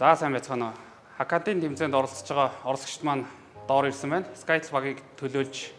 За сайн байцгаана уу. Hackateen тэмцээнд оролцож байгаа оролцогчд маань доор ирсэн байна. SKYtel багийг төлөөлж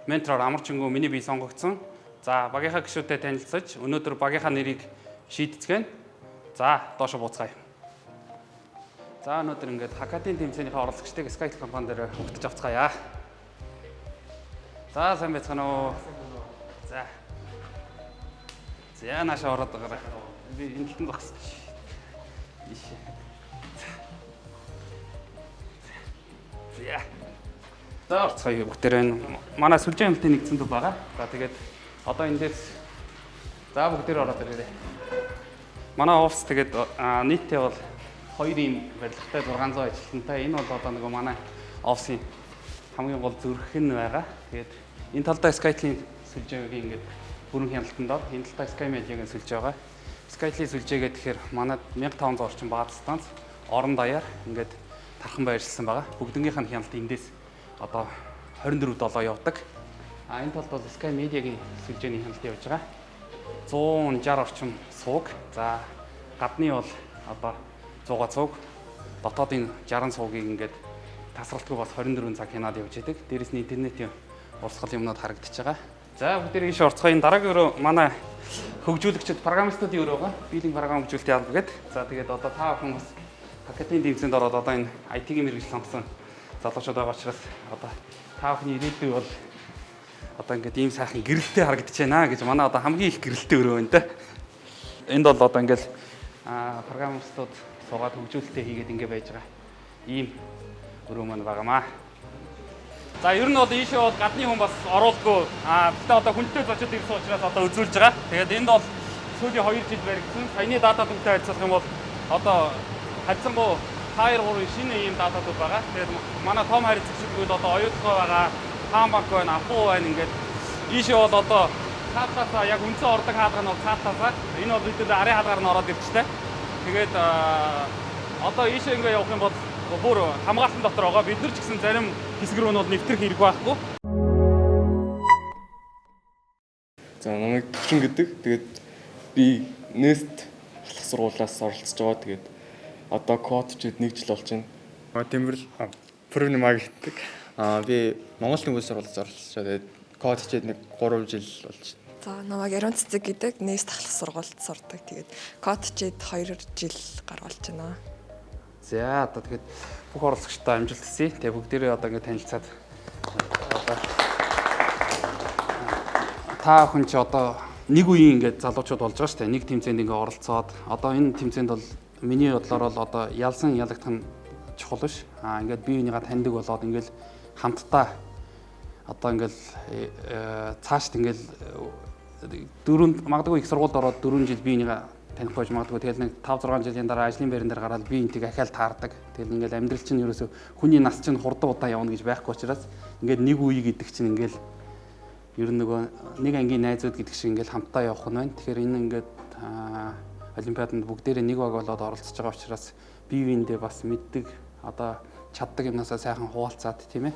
ментороор Г.Амарчингүн миний бие сонгогдсон. За багийнхаа гишүүдээ танилцуулж өнөөдөр багийнхаа нэрийг шийдцгээе. За доошо бууцгаая. За өнөөдөр ингээд Hackateen тэмцээнийхээ оролцогчдыг SKYtel компани дээр өгтөж авцгаая. За сайн байцгаана уу. За. За наашаа ороод байгаа. Би энэ талд зогсож. За орцгоё бүгдээрээ манай сүлжээ хамтын нэгдсэн төв байгаа. За тэгээд одоо эндээс за бүгдээрээ ороод ирээрэй. Манай оффис тэгээд нийтдээ бол 2 ийм барилгатай 600 ажилтнтай. Энэ бол одоо нөгөө манай офисын хамгийн гол зүрх нь байгаа. Тэгээд энэ талдаа SKYtel-ийн сүлжээг ингээд бүрэн хяналтанд дор энэ талдаа SKYtel-ийн сүлжээ байгаа. SKYtel-ийн сүлжээгээ тэгэхээр манайд 1500 орчим бааз станц орон даяар ингээд тархан байршилсан байгаа. Бүгднгийнх нь хяналт эндээс одоо 24/7 явдаг. Энэ талд бол SKYtel-ийн сүлжээний хяналт явж байгаа. 160 орчим сууг. За гадны бол одоо 100 цуг. Дотоодын 60 суугийг ингээд тасралтгүй бас 24 цаг хянаад явж байдаг. Дээрээс нь интернетийн урсгал юмнууд харагдаж байгаа. За бүгдээ ийш орцгоё. Дараагийн өрөө манай хөгжүүлэгчд програмчдын өрөө байгаа. Билээ програм хөгжүүлэлтийн алба гэдэг. За тэгээд одоо та бүхэн бас Hackateen тэмцээнд ороод одоо энэ IT-ийн мэргэжил сонгосон залуучууд байгаа учраас одоо та бүхний ирээдүй бол одоо ингээд ийм сайхан гэрэлтэй харагдаж байна гэж манай одоо хамгийн их гэрэлтэй өрөө байна да. Энд бол одоо ингээд програмчдууд суугаад хөгжүүлэлтээ хийгээд ингээд байж байгаа. Ийм өрөө маань байгаамаа. За ер нь бол ийшээ бол гадны хүн бас оруулдгүй. Гэхдээ одоо хүнтэй зочид ирсэн учраас одоо үзүүлж байгаа. Тэгээд энд бол сүүлийн 2 жил баригдсан. Саяны дата дүнтэй харьцуулах юм бол одоо хацсангуу 2-3 шинэ ийм датадууд байгаа. Тэгээд манай том харилцагчдууд одоо оюутгой байгаа, хаан банк байна, апуу байна ингээд ийшээ бол одоо цаатаасаа яг үндсэн ордог хаалга нь бол цаатаасаа. Энэ бол бид арын хаалгаар нь ороод ирчихтэй. Тэгээд одоо ийшээ ингээд явах юм бол бүр хамгаалсан дотор байгаа. Бид нар ч гэсэн зарим хэсэг рүү нь бол нэвтрэх хэрэг байхгүй. За намайг төвчин гэдэг. Тэгээд би нэст ахлах сургуулиас оролцож байгаа. Тэгээд одоо кодчид 1 жил болж байна. Тэмрэл програмчлалын гэдэг. Би Монголын улс сургуулиас оролцож байгаа. Тэгээд кодчид 3 жил болж байна. За намайг Ярон цэцэг гэдэг. Нэст ахлах сургуульд сурдаг. Тэгээд кодчид 2 жил гар болж байна. За одоо тэгээд бүх оролцогчтой амжилт хүсье. Тэгээ бүгдээрээ одоо ингэ танилцаад одоо та хүн ч одоо нэг үеийн ингээд залуучууд болж байгаа шүү дээ. Нэг тэмцээнд ингээ оролцоод одоо энэ тэмцээнд бол миний бодлоор бол одоо ялсан ялагдах нь чухал биш. Ингээд бие бинийгаа таньдаг болоод ингээл хамтдаа одоо ингээл цаашд ингээл магадгүй их сургуульд ороод 4 жил бие бинийгаа таних байж магадгүй. Тэгэл нэг 5-6 жилийн дараа ажлын байран дээр гараад би энтиг ахаал таардаг. Тэгэл ингээл амьдрал чинь ерөөсөө хүний нас чинь хурдан удаа явна гэж байхгүй учраас ингээд нэг үе гэдэг чинь ингээл ер нь нөгөө нэг ангийн найзууд гэдэг шиг ингээл хамтдаа явах нь байна. Тэгэхээр энэ ингээд олимпиадад бүгдээрээ нэг баг болоод оролцож байгаа учраас бие биендээ бас мэддэг одоо чаддаг юмнасаа сайхан хуваалцаад тийм ээ.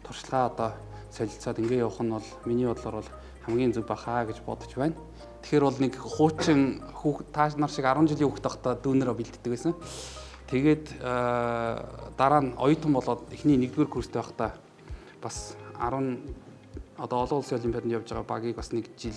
Туршлагаа одоо солилцоод ингээ явах нь бол миний бодлоор бол хамгийн зөв бахаа гэж бодож байна. Тэгэхээр бол нэг хуучин та нар шиг 10 жилийн хүүхэд байхдаа дүүнерөө бэлддэг байсан. Тэгээд дараа нь оюутан болоод эхний 1-р курстэй байхдаа бас одоо олон улсын олимпиадад явж байгаа багийг бас 1 жил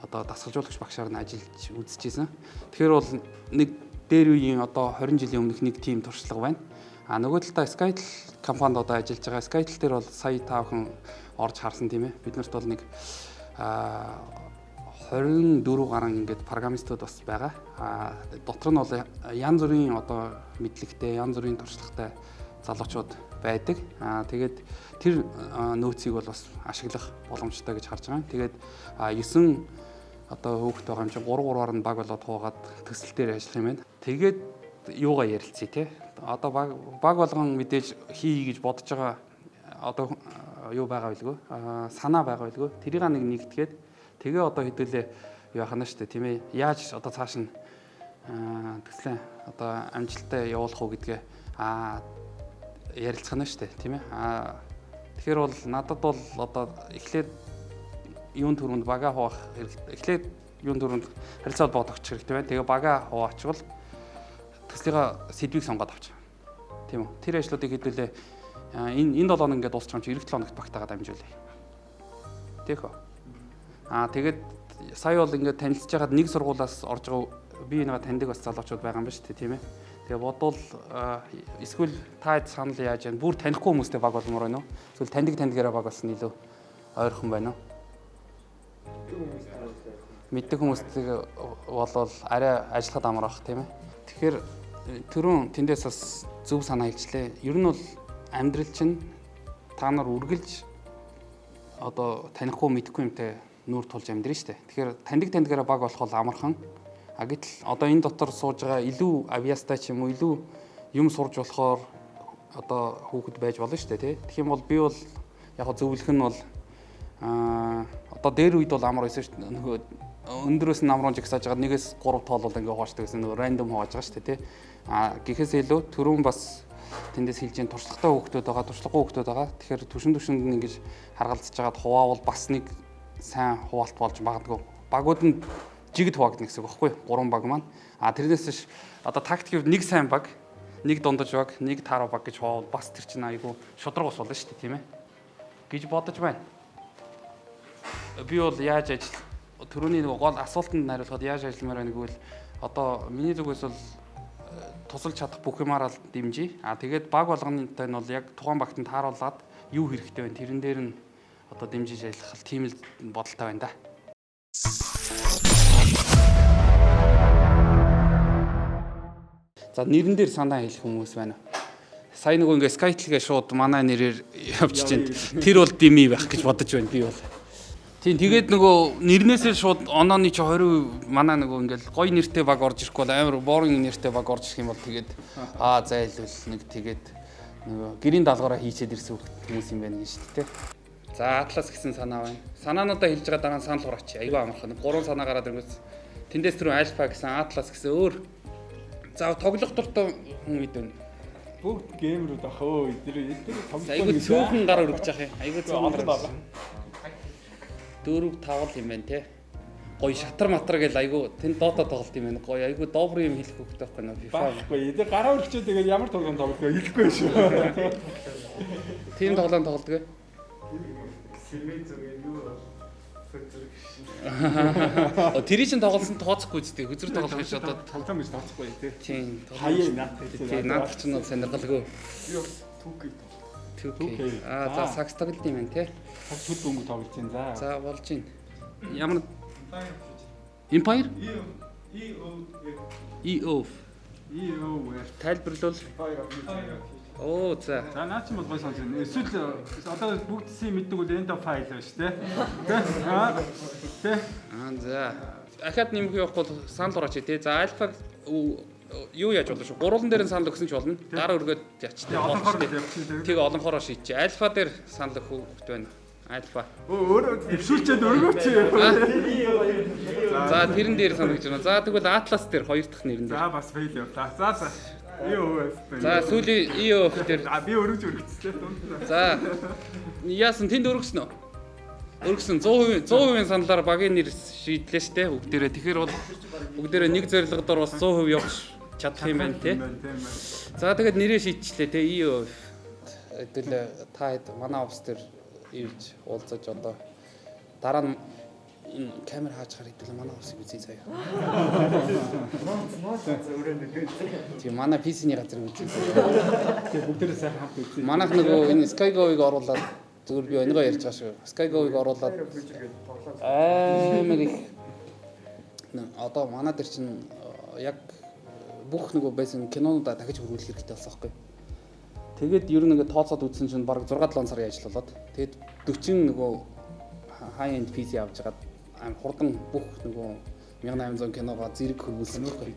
одоо дасгалжуулагч багшаар нь ажиллаж үзчихсэн. Тэгэхээр бол нэг дээр үеийн одоо 20 жилийн өмнөх нэг тим туршлага байна. Нөгөө талдаа SKYtel компанид одоо ажиллаж байгаа. SKYtel дээр бол сая та бүхэн орж харсан тийм ээ. Бид нарт бол нэг 24 гаруй ингээд програмчдууд бас байгаа. Дотор нь бол янз бүрийн одоо мэдлэгтэй, янз бүрийн туршлагатай залуучууд байдаг. Тэгээд тэр нөөцийг бол бас ашиглах боломжтой гэж харж байгаа. Тэгээд 9 одоо хүүхэд байгаа юм чинь 3-3-аар нь баг болоод хуугаад төсөл дээр ажиллах юм байна. Тэгээд юугаа ярилцъя те. Одоо баг болгон мэдээж хий гэж бодож байгаа одоо юу байгаа билгүй? Санаа байгаа билгүй? Тэрийг нэг нэгтгээд тэгээ одоо хэдүүлээ юу хана штэ тийм ээ. Яаж одоо цааш нь төслийн одоо амжилттай явуулах уу гэдгээ ярилцах нь штэ тийм ээ. Тэгэхээр бол надад бол одоо эхлээд юун төрөнд бага хуваах эхлээд юун төрөнд харилцаа холбоо тогтчих хэрэгтэй байна. Тэгээ бага хуваачвал төслийнхаа сэдвийг сонгоод авчих. Тийм үү? Тэр ажлуудыг хэдүүлээ энэ 7 хоног ингээд дуусчих юм чи эх 7 хоногт багтаагаад амжуулъя. Тэхөө. Тэгээд сая бол ингээд танилцж байгаад нэг сургуулаас орж байгаа би энэгээ таньдаг бас залуучууд байгаа юм ба шүү дээ, тийм ээ. Тэгээ бодвол эсвэл та санал яаж яана бүр танихгүй хүмүүстэй баг болмоор байна уу? Эсвэл таньдгаараа баг болсон илүү ойрхон байна уу? Мэддэг хүмүүстэй болвол арай ажиллахад амар бах, тийм ээ. Тэгэхээр түрүүн тэндээс бас зөв санаа хэлжлээ. Ер нь бол амьдрал чинь та нар үргэлж одоо танихгүй мэдхгүй юмтай нүүр тулж амьдрын шүү дээ. Тэгэхээр таньдгаараа баг болох бол амархан. Гэтэл одоо энэ дотор сууж байгаа илүү авьяастай ч юм уу илүү юм сурж болохоор одоо хүүхэд байж болно шүү дээ, тий. Тэгэх юм бол би бол яг зөвлөх нь бол одоо дээр үед бол амар байсан шүү дээ. Нөгөө өндөрөөс нь намруун жигсааж байгаа нэгээс 3 тоол бол ингээ хуучдаг гэсэн нөгөө рандом хувааж байгаа шүү дээ, тий. Гэхээс илүү түрүүн бас тэндээс хэлж байгаа туршлагатай хүүхдүүд байгаа, туршлагагүй хүүхдүүд байгаа. Тэгэхээр түвшинд ингэж харгалзаж байгаад хуваавал бас нэг сайн хуваалт болж магадгүй. Багууд нь жигд хуваагдана гэсэн үг байхгүй юу? 3 баг маань. Тэрнээс биш одоо тактикээр нэг сайн баг, нэг дундаж баг, нэг таараа баг гэж хуваавал бас тэр чинь айгүй шудраг ус болно шүү дээ, тийм ээ. Гэж бодож байна. Би бол яаж түрүүний нэг гол асуултанд хариулахад яаж ажилламаар байна гэвэл одоо миний зүгээс бол тусалж чадах бүх юмараа дэмжиж. Тэгээд баг болгонотой нь бол яг тухайн багтанд тааруулаад юу хэрэгтэй вэ? Тэрэн дээр нь одоо дэмжиж ажиллах тийм л бодолтой байна да. За нэрэн дээр санаа хэлэх хүмүүс байна. Сайн нөгөө ингээ SKYtel-гээ шууд манай нэрээр явчих чинь тэр бол дими байх гэж бодож байна би бол. Тийм тэгээд нөгөө нэрнээсээ шууд онооны чи 20% манай нөгөө ингээл гоё нэртэй баг орж ирэхгүй бол амар boring нэртэй баг орж ирэх юм бол тэгээд зайлвал нэг тэгээд нөгөө гэрийн даалгавраа хийчихэд ирсэн хүмүүс юм байна гэж шүү дээ. За атлас гэсэн санаа байна. Санаануудаа хэлж байгаа дараа нь санал хураач. Айгүй амархан. 3 санаа гараад ирэнгүүт тэндээс түрүү альфа гэсэн атлас гэсэн өөр за тоглох дуртай хүн ид байна. Бүгд геймерүүд ах өө эдгээр тоглох. Айгүй цөөхөн гар өргөж явах юм. Айгүй цөөхөн гар. 4 5 юм байна те. Гоё шатар матар гэл айгүй тэнд дота тоглолт юм байна. Гоё айгүй добр юм хэлэх хөвгтэй байхгүй нөө FIFA. Баггүй эдгээр гараа өргөчөө тэгээд ямар тоглоом тоглох вэ? Хэлэхгүй шүү. Тим тоглоом тоглолтгүй. Сэрмэн зүрх юу бол хөзөр тэрий чинь тоглосон тооцохгүй зүтэй хөзөр тоглох гэж одоо тоглоом гэж тооцохгүй тий. Тийм. Хаяа наадтай. Тийм наад чинь бол сонирхолгүй. Би бас 2K. За сакс тоглолт юм байна те. Сакс төд өнгө тоглож байна за. За болж байна. Ямар Empire? EO. Тайлбарлал. Оо за. За наа чи бол гой сонсож байна. Эсвэл одоо бүгд C мэддэг бол end of file байна шүү дээ. Тэ? За. Ахад нэмэх явахгүй санал ураач тий. За альфа юу яаж болно шүү. Гурван дээр нь санал өгсөн ч болно. Дараа өргөд ячтай. Тэгээ олонхороо шийдчихэ. Альфа дээр санал өгөх хөвгт байна. Альфа. Өөр дэвшүүлчихэд өргөөч. За тэрэн дээр санал гэж байна. За тэгвэл атлас дээр хоёр дахь нэрэн дээр. За бас фейл явлаа. За. EOF. За сүүлийн EOF дээр би өргөжлээ. За яасан тэнд өргөснө үү? Өргөсөн 100% саналаар багийн нэр шийдлээ штэ бүгдээрээ. Тэгэхээр бол бүгдээрээ нэг зорилго дор бас 100% явж чадах юм байна тий. За тэгээд нэрээ шийдчихлээ тий EOF. Хэдүүл та хэд манай оффис дээр ирж уулзаж одоо дараа нь камер хааж гараад хэдүүл манай оффисыг үзье заяа. Тийм манай PC-ний газар үзье. Тэгээ бүгдээрээ сайн хамт үзье. Манайх нөгөө энэ SKYgo-ыг оруулаад зүгээр би өнөөгөө ярьж байгаа шүү. SKYgo-ыг оруулаад амар их одоо манай дээр чинь яг бүх нөгөө байсан кинонуудаа дахиж хөрвүүлэх хэрэгтэй болсон байхгүй. Тэгээд ер нь ингээд тооцоод үзсэн чинь бараг 6-7 сарын ажиллаад тэгээд 40 нөгөө high end PC авч жагаад аим хурдан бүх нөгөө 1800 киногоо зэрэг хөрвүүлсэн байхгүй.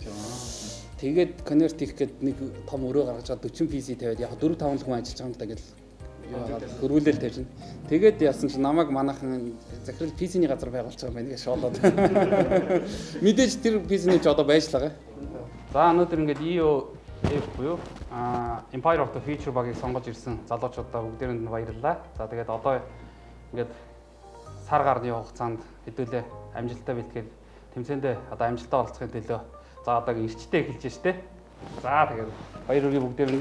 Тэгээд конверт хийх гээд нэг том өрөө гаргаж чад 40 PC тавиад яг 4-5 хүн ажиллаж байгаа юм даа гэл хөрвүүлэл тавьчихна. Тэгээд яасан чинь намайг манайхан захирал PC-ний газар байгуулж байгаа юм байна гэж шоолоод. Мэдээж тэр PC-ний ч одоо байж л байгаа. За өнөөдөр ингээд EOF буюу Empire of the Future багийг сонгож ирсэн залуучуудаа бүгдээрэнд баярлалаа. За тэгээд одоо ингээд сар гарны хугацаанд хэдүүлээ амжилттай бэлтгэл тэмцээндээ одоо амжилттай оролцохын төлөө за одоо ирчтэй эхэлж штэ. За тэгээд хоёр үрийг бүгдээр нь